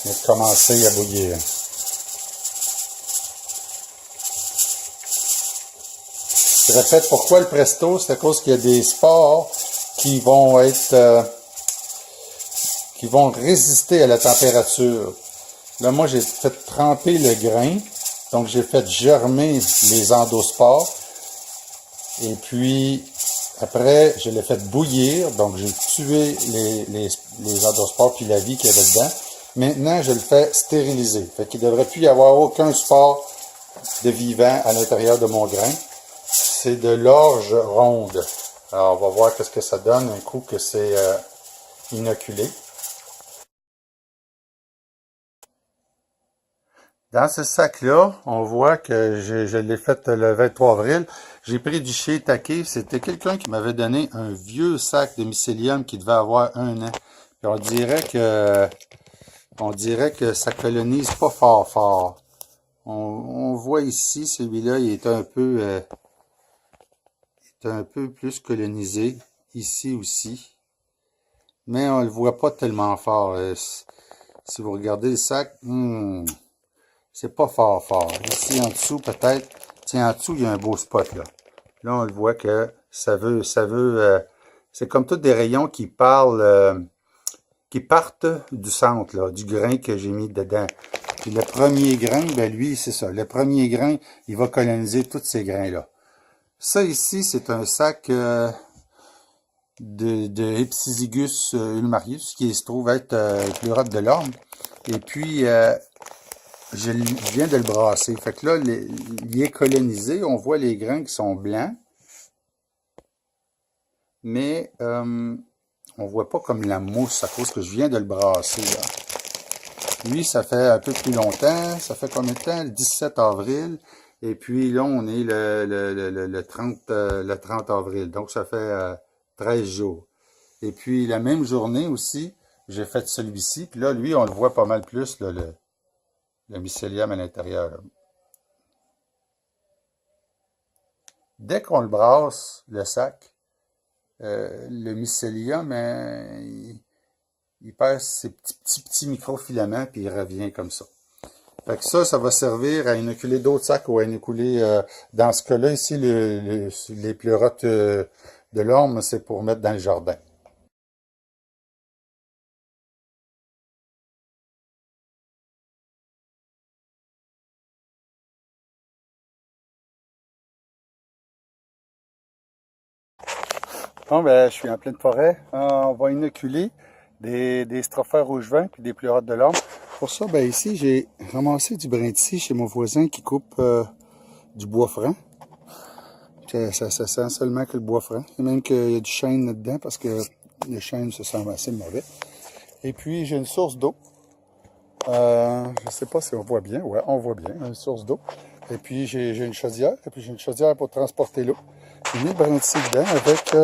de commencer à bouillir. Je répète, pourquoi le presto? C'est à cause qu'il y a des spores qui vont qui vont résister à la température. Là, moi, j'ai fait tremper le grain. Donc, j'ai fait germer les endospores. Et puis, après, je l'ai fait bouillir. Donc, j'ai tué les endospores puis la vie qu'il y avait dedans. Maintenant, je le fais stériliser. Fait qu'il ne devrait plus y avoir aucun spore de vivant à l'intérieur de mon grain. C'est de l'orge ronde. Alors, on va voir qu'est-ce que ça donne un coup que c'est inoculé. Dans ce sac-là, on voit que je l'ai fait le 23 avril. J'ai pris du shiitake. C'était quelqu'un qui m'avait donné un vieux sac de mycélium qui devait avoir 1 an. Puis on dirait que ça colonise pas fort. On voit ici, celui-là, il est un peu plus colonisé. Ici aussi. Mais on le voit pas tellement fort. Si vous regardez le sac, c'est pas fort. Ici, en dessous, peut-être. Tiens, en dessous, il y a un beau spot, là. Là, on le voit que ça veut, c'est comme tous des rayons qui partent du centre, là, du grain que j'ai mis dedans. Puis le premier grain, ben lui, c'est ça. Le premier grain, il va coloniser tous ces grains-là. Ça ici, c'est un sac de Ipsizygus ulmarius, qui se trouve être pleurote de l'orme. Et puis, je viens de le brasser. Fait que là, il est colonisé. On voit les grains qui sont blancs. Mais on voit pas comme la mousse à cause que je viens de le brasser, là. Lui, ça fait un peu plus longtemps. Ça fait combien de temps? Le 17 avril. Et puis là, on est le 30 avril. Donc, ça fait 13 jours. Et puis, la même journée aussi, j'ai fait celui-ci. Puis là, lui, on le voit pas mal plus, là, le mycélium à l'intérieur, là. Dès qu'on le brasse, le sac, le mycélium, il perd ses petits microfilaments, puis il revient comme ça. Fait que ça va servir à inoculer d'autres sacs ou à inoculer, dans ce cas-là, ici, les pleurotes de l'orme, c'est pour mettre dans le jardin. Bon, ben, je suis en pleine forêt. On va inoculer des strophères rouge vin puis des pleurotes de l'orme. Pour ça, ben, ici, j'ai ramassé du brin de scie chez mon voisin qui coupe du bois franc. Ça sent seulement que le bois franc. Et même qu'il y a du chêne là-dedans parce que le chêne se sent assez mauvais. Et puis, j'ai une source d'eau. Je sais pas si on voit bien. Ouais, on voit bien, une source d'eau. Et puis, j'ai une chaudière. Et puis, j'ai une chaudière pour transporter l'eau. J'ai mis le brin de scie dedans avec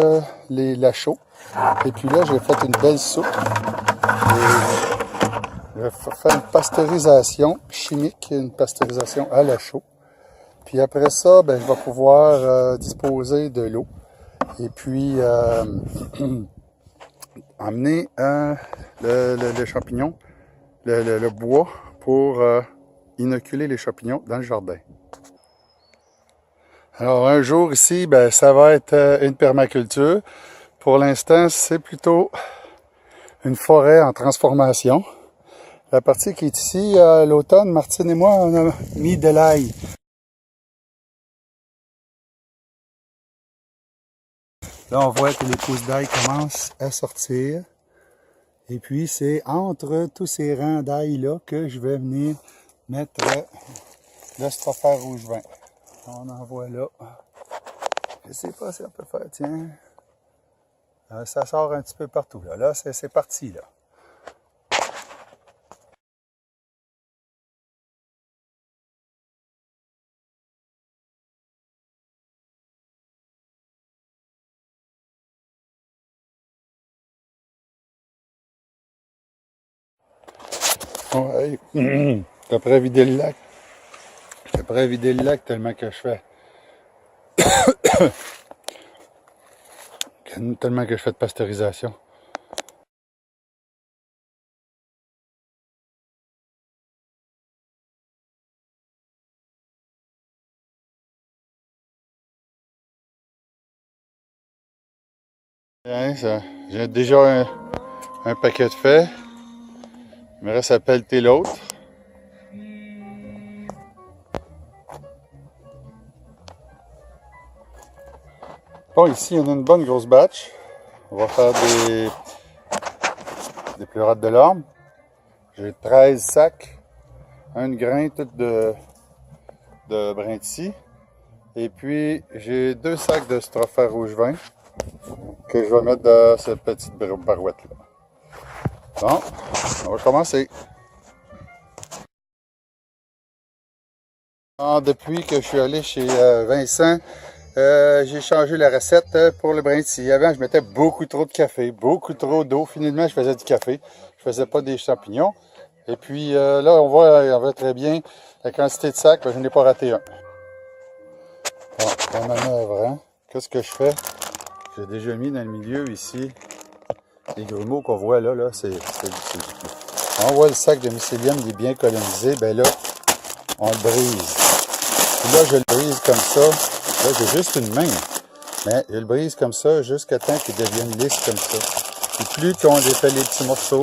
la chaux. Et puis là, j'ai fait une belle soupe. Et je vais faire une pasteurisation chimique, une pasteurisation à la chaux. Puis après ça, ben, je vais pouvoir disposer de l'eau. Et puis, emmener le champignon, le bois pour inoculer les champignons dans le jardin. Alors, un jour ici, ben, ça va être une permaculture. Pour l'instant, c'est plutôt une forêt en transformation. La partie qui est ici, à l'automne, Martine et moi, on a mis de l'ail. Là, on voit que les pousses d'ail commencent à sortir. Et puis, c'est entre tous ces rangs d'ail-là que je vais venir mettre le strophère rouge vin. On en voit là. Je sais pas si on peut faire, tiens. Ça sort un petit peu partout. Là, c'est parti, là. Ouais. Après à vider le lac. Après à vider le lac tellement que je fais. Tellement que je fais de pasteurisation. Bien, j'ai déjà un paquet de faits. Il me reste à pelleter l'autre. Bon, ici, on a une bonne grosse batch. On va faire des pleurotes de l'orme. J'ai 13 sacs, un grain tout de brintis. Et puis, j'ai 2 sacs de strophère rouge vin que je vais mettre dans cette petite barouette-là. Bon, on va commencer. Depuis que je suis allé chez Vincent, j'ai changé la recette pour le brintis. Avant, je mettais beaucoup trop de café, beaucoup trop d'eau. Finalement, je faisais du café. Je faisais pas des champignons. Et puis là, on voit très bien la quantité de sacs. Je n'ai pas raté un. Bon, la manœuvre, hein? Qu'est-ce que je fais? J'ai déjà mis dans le milieu ici les grumeaux qu'on voit là, c'est du plus. On voit le sac de mycélium, il est bien colonisé. Ben là, on le brise. Puis là, je le brise comme ça. Là, j'ai juste une main. Mais je le brise comme ça jusqu'à temps qu'il devienne lisse comme ça. Puis plus qu'on fait les petits morceaux,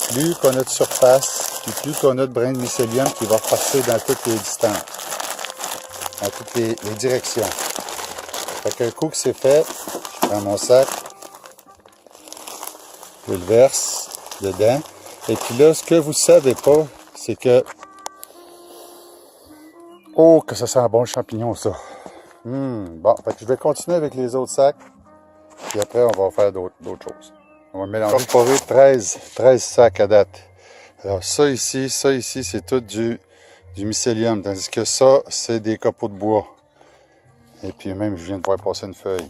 plus qu'on a de surface, puis plus qu'on a de brins de mycélium qui va passer dans toutes les distances, dans toutes les directions. Fait qu'un coup que c'est fait, je prends mon sac, je le verse dedans. Et puis là, ce que vous ne savez pas, c'est que... Oh, que ça sent bon le champignon, ça! Bon, fait que je vais continuer avec les autres sacs. Puis après, on va faire d'autres choses. On va mélanger. Incorporer 13 sacs à date. Alors ça ici, c'est tout du mycélium. Tandis que ça, c'est des copeaux de bois. Et puis même, je viens de voir passer une feuille.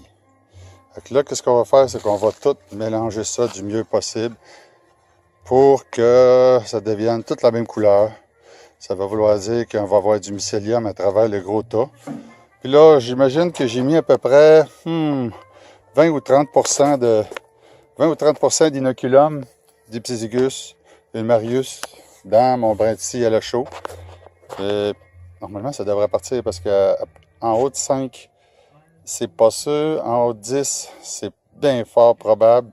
Fait que là, qu'est-ce qu'on va faire? C'est qu'on va tout mélanger ça du mieux possible pour que ça devienne toute la même couleur. Ça va vouloir dire qu'on va avoir du mycélium à travers le gros tas. Puis là, j'imagine que j'ai mis à peu près 20 ou 30% d'inoculum, d'Ipsigus, Ulmarius dans mon brintis à la chaux. Normalement, ça devrait partir parce qu'en haut de 5, c'est pas sûr. En haut de 10, c'est bien fort probable.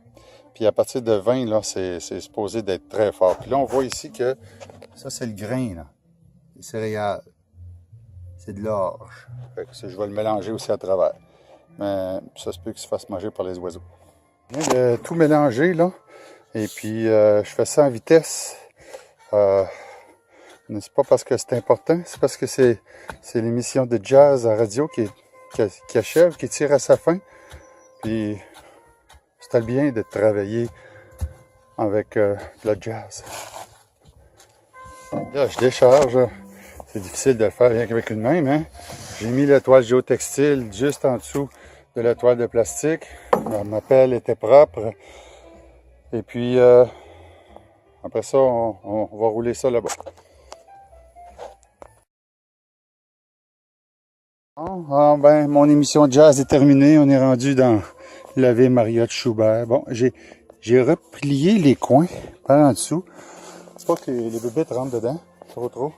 Puis à partir de 20, là, c'est supposé d'être très fort. Puis là, on voit ici que ça, c'est le grain, là. Les céréales. C'est de l'orge. Je vais le mélanger aussi à travers. Mais ça se peut qu'il se fasse manger par les oiseaux. Je viens de tout mélanger, là. Et puis, je fais ça en vitesse. C'est pas parce que c'est important, c'est parce que c'est l'émission de jazz à radio qui achève, qui tire à sa fin. Puis, c'était bien de travailler avec le jazz. Là, je décharge. C'est difficile de le faire rien qu'avec une main, hein. J'ai mis la toile géotextile juste en dessous de la toile de plastique. Ma pelle était propre. Et puis, après ça, on va rouler ça là-bas. Bon, ben, mon émission de jazz est terminée. On est rendu dans l'Ave Maria de Schubert. Bon, j'ai replié les coins par en dessous. C'est pas que les bébites rentrent dedans, trop.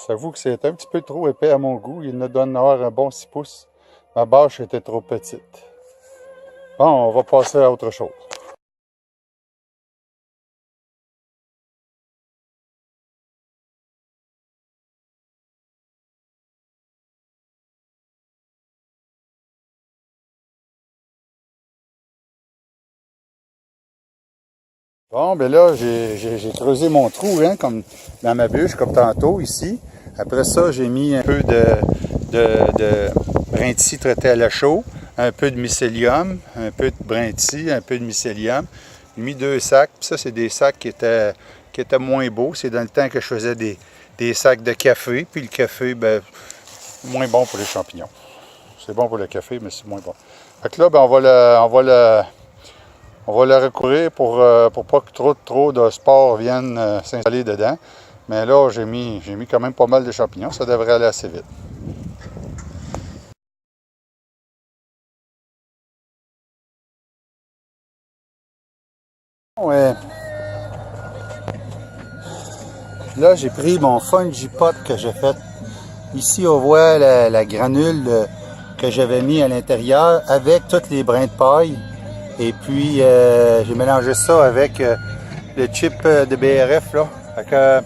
J'avoue que c'est un petit peu trop épais à mon goût. Il ne donne avoir un bon 6 pouces. Ma bâche était trop petite. Bon, on va passer à autre chose. Bon, ben là, j'ai creusé mon trou, hein, comme dans ma bûche, comme tantôt, ici. Après ça, j'ai mis un peu de brintis traité à la chaux, un peu de mycélium, un peu de brintis, un peu de mycélium. J'ai mis 2 sacs, puis ça, c'est des sacs qui étaient moins beaux. C'est dans le temps que je faisais des sacs de café, puis le café, ben, moins bon pour les champignons. C'est bon pour le café, mais c'est moins bon. Fait que là, ben, on va le recourir pour pas que trop de spores viennent s'installer dedans. Mais là, j'ai mis quand même pas mal de champignons. Ça devrait aller assez vite. Ouais. Là, j'ai pris mon Fungi Pot que j'ai fait. Ici, on voit la granule que j'avais mis à l'intérieur avec tous les brins de paille. Et puis, j'ai mélangé ça avec le chip de BRF, là. Fait que,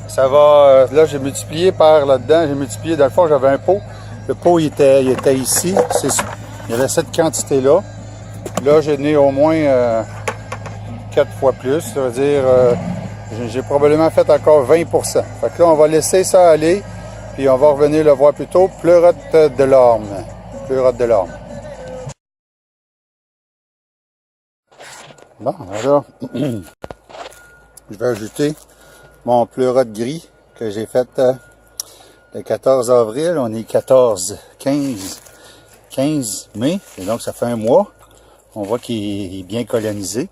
ça va, là, j'ai multiplié par là-dedans, j'ai multiplié, dans le fond, j'avais un pot. Le pot, il était ici. Il y avait cette quantité-là. Là, j'en ai au moins 4 fois plus. Ça veut dire, j'ai probablement fait encore 20%. Fait que là, on va laisser ça aller, puis on va revenir le voir plus tôt. Pleurote de l'orme. Pleurote de l'orme. Bon, alors, je vais ajouter mon pleurote gris que j'ai fait le 14 avril. On est 15 mai, et donc ça fait un mois. On voit qu'il est bien colonisé.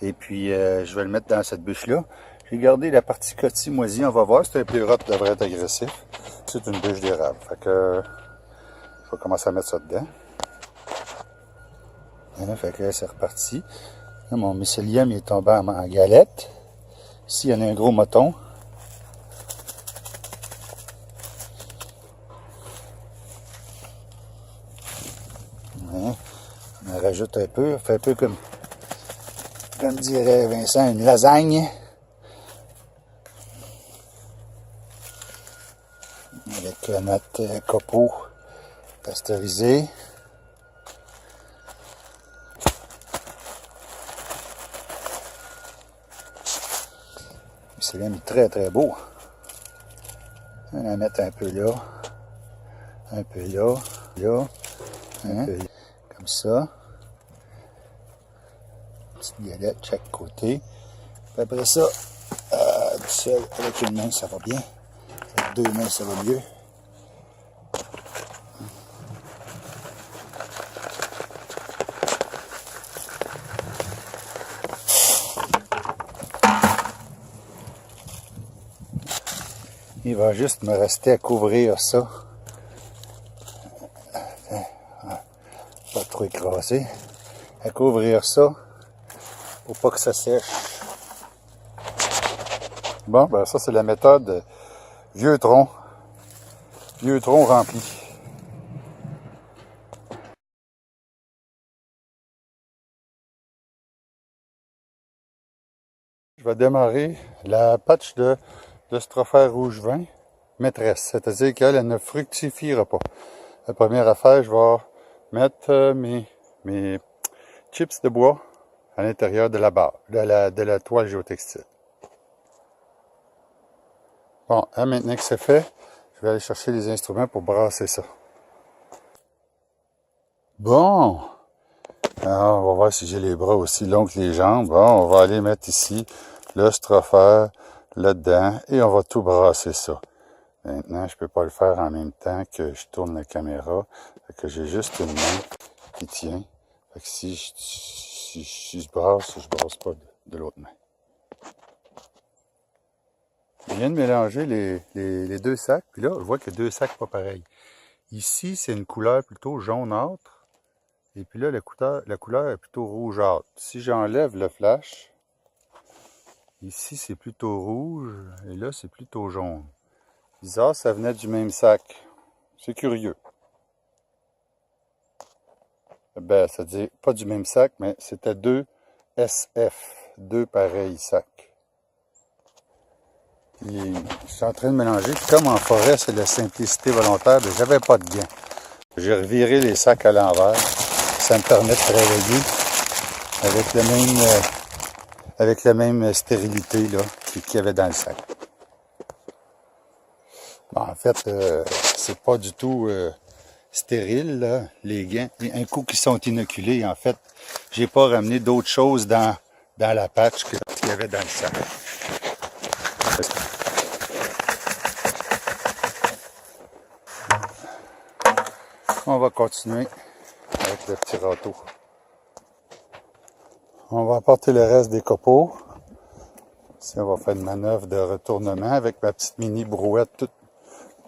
Et puis, je vais le mettre dans cette bûche-là. J'ai gardé la partie cotie moisie, on va voir. C'est un pleurote qui devrait être agressif. C'est une bûche d'érable. Fait que, je vais commencer à mettre ça dedans. Voilà, fait que c'est reparti. Là, mon mycélium il est tombé en galette. Ici, il y en a un gros moton. Voilà. On en rajoute un peu. On fait un peu comme dirait Vincent, une lasagne. Avec notre copeaux pasteurisé. C'est même très très beau. On va en mettre un peu là, un peu là, là, hein? Comme ça. Petite galette de chaque côté. Puis après ça, tout seul, avec une main ça va bien. Avec deux mains ça va mieux. Il va juste me rester à couvrir ça. Pas trop écrasé. À couvrir ça pour pas que ça sèche. Bon, ben ça c'est la méthode vieux tronc. Vieux tronc rempli. Je vais démarrer la patch de Strophaire rouge vin maîtresse, c'est-à-dire qu'elle ne fructifiera pas. La première affaire, je vais mettre mes chips de bois à l'intérieur de la barre, de la toile géotextile. Bon, là, maintenant que c'est fait, je vais aller chercher les instruments pour brasser ça. Bon, alors, on va voir si j'ai les bras aussi longs que les jambes. Bon, on va aller mettre ici le Strophaire là-dedans et on va tout brasser ça. Maintenant, je peux pas le faire en même temps que je tourne la caméra. Fait que j'ai juste une main qui tient. Fait que si je brasse pas de l'autre main. Je viens de mélanger les deux sacs. Puis là, je vois qu'il y a deux sacs pas pareils. Ici, c'est une couleur plutôt jaunâtre. Et puis là, la couleur est plutôt rougeâtre. Si j'enlève le flash, ici, c'est plutôt rouge. Et là, c'est plutôt jaune. Bizarre, ça venait du même sac. C'est curieux. Ben, ça dit pas du même sac, mais c'était deux SF. Deux pareils sacs. Et je suis en train de mélanger. Comme en forêt, c'est la simplicité volontaire. Ben, j'avais pas de gants. J'ai reviré les sacs à l'envers. Ça me permet de travailler avec la même stérilité là, qu'il y avait dans le sac. Bon, en fait, c'est pas du tout stérile, là, les gants. Un coup qu'ils sont inoculés, en fait, j'ai pas ramené d'autres choses dans la patch qu'il y avait dans le sac. On va continuer avec le petit râteau. On va apporter le reste des copeaux. Ici, on va faire une manœuvre de retournement avec ma petite mini brouette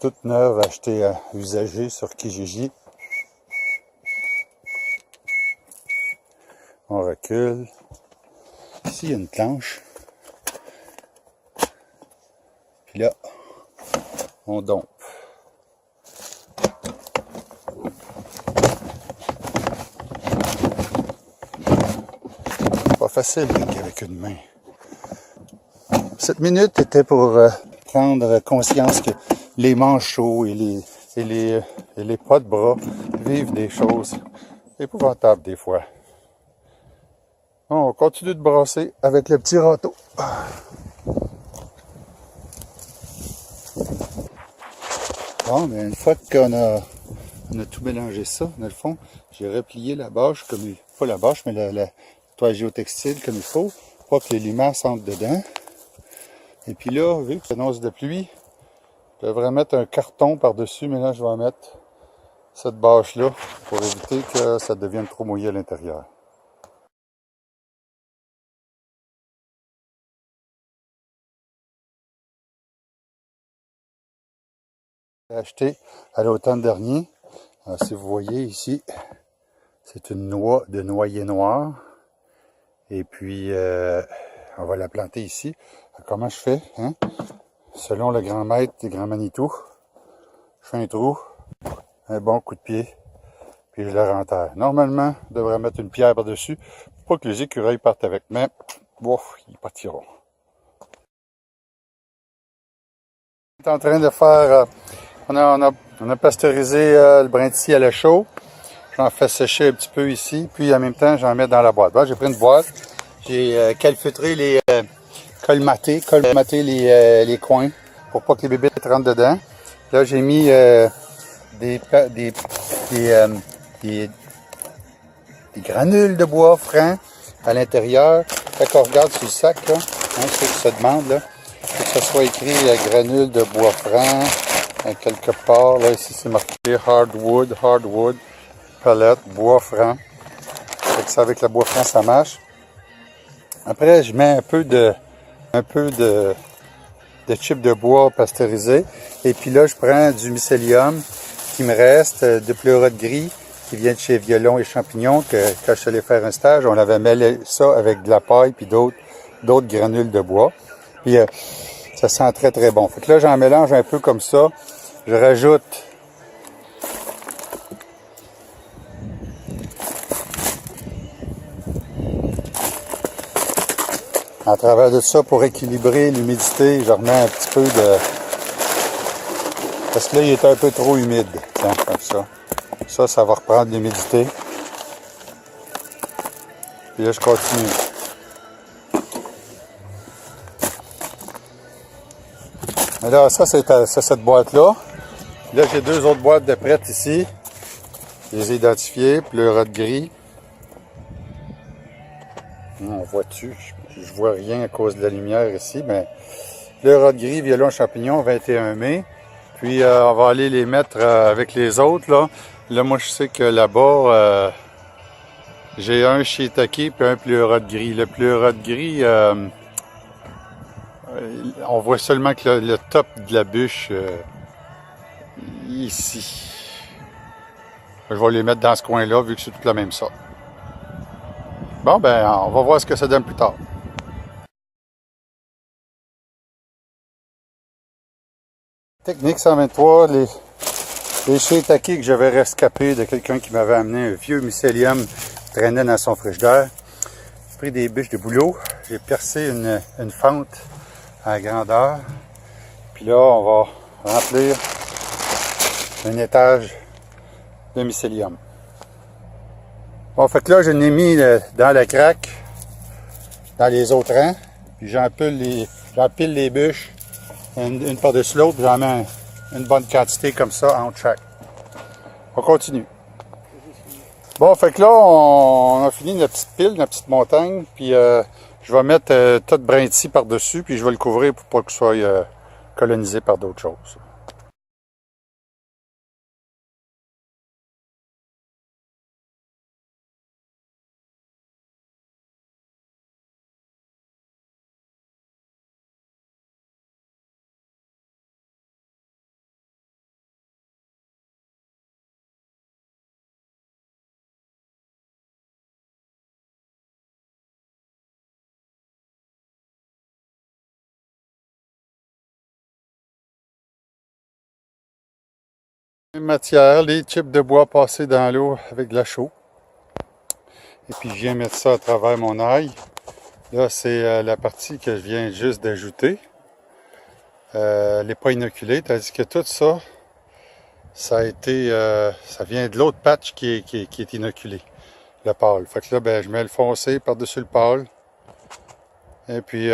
toute neuve achetée à usager sur Kijiji. On recule. Ici, il y a une planche. Puis là, on dompe. facile qu'avec une main. Cette minute était pour prendre conscience que les manchots et les pas de bras vivent des choses épouvantables des fois. On continue de brasser avec le petit râteau. Bon, mais une fois qu'on a tout mélangé ça, dans le fond, j'ai replié la bâche, pas la bâche, mais la toile géotextile comme il faut, pour que les limaces entrent dedans. Et puis là, vu que c'est annonce de pluie, je devrais mettre un carton par-dessus, mais là, je vais mettre cette bâche-là pour éviter que ça devienne trop mouillé à l'intérieur. J'ai acheté à l'automne dernier. Alors, si vous voyez ici, c'est une noix de noyer noir. Et puis, on va la planter ici. Alors, comment je fais? Hein? Selon le grand maître des grands Manitou, je fais un trou, un bon coup de pied, puis je la renterre. Normalement, je devrais mettre une pierre par-dessus pour pas que les écureuils partent avec, mais bouf, ils partiront. On est en train de faire... on a pasteurisé le brindisi à la chaux. J'en fais sécher un petit peu ici, puis en même temps, j'en mets dans la boîte. Bon, j'ai pris une boîte, j'ai calfeutré colmaté les coins pour pas que les bébés rentrent dedans. Là, j'ai mis des granules de bois franc à l'intérieur. Quand on regarde sur le sac, là, hein, ceux qui se demandent, là, faut que ça soit écrit granules de bois franc, quelque part. Là, ici, c'est marqué hardwood, palette, bois franc. Fait que ça, avec le bois franc, ça marche. Après, je mets un peu de chips de bois pasteurisé. Et puis là, je prends du mycélium qui me reste, de pleurote gris qui vient de chez Violon et Champignons, que quand je suis allé faire un stage, on avait mêlé ça avec de la paille puis d'autres granules de bois. Puis ça sent très très bon. Fait que là, j'en mélange un peu comme ça. Je rajoute à travers de ça pour équilibrer l'humidité, je remets un petit peu de... Parce que là, il est un peu trop humide. Tiens, comme ça. Ça va reprendre l'humidité. Puis là, je continue. Mais là, ça, c'est cette boîte-là. Là, j'ai deux autres boîtes de prêtes ici. Je les ai identifiées. Pleurote gris. On voit-tu? Je vois rien à cause de la lumière ici, mais pleurote gris, violon champignon, 21 mai. Puis on va aller les mettre avec les autres, là. Là, moi, je sais que là-bas, j'ai un shiitake puis un pleurote gris. Le pleurote gris, on voit seulement que le top de la bûche, ici. Je vais les mettre dans ce coin-là, vu que c'est toute la même sorte. Bon, ben, on va voir ce que ça donne plus tard. Technique 123, les shiitake que j'avais rescapés de quelqu'un qui m'avait amené un vieux mycélium qui traînait dans son frigidaire. J'ai pris des bûches de bouleau, j'ai percé une fente à grandeur. Puis là, on va remplir un étage de mycélium. Bon, fait que là, je l'ai mis dans la craque, dans les autres rangs. Puis j'empile les bûches, une par-dessus l'autre, puis j'en mets une bonne quantité comme ça entre chaque. On continue. Bon, fait que là, on a fini notre petite pile, notre petite montagne, puis je vais mettre tout brindisi par-dessus, puis je vais le couvrir pour pas qu'il soit colonisé par d'autres choses. Même matière, les chips de bois passés dans l'eau avec de la chaux. Et puis je viens mettre ça à travers mon ail. Là, c'est la partie que je viens juste d'ajouter. Elle n'est pas inoculée, tandis que tout ça, ça a été, ça vient de l'autre patch qui est inoculé, le pâle. Fait que là, ben, je mets le foncé par-dessus le pâle. Et puis,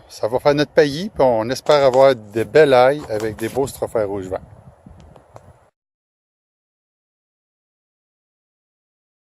ça va faire notre paillis, puis on espère avoir des belles ailes avec des beaux strophères rouge vent.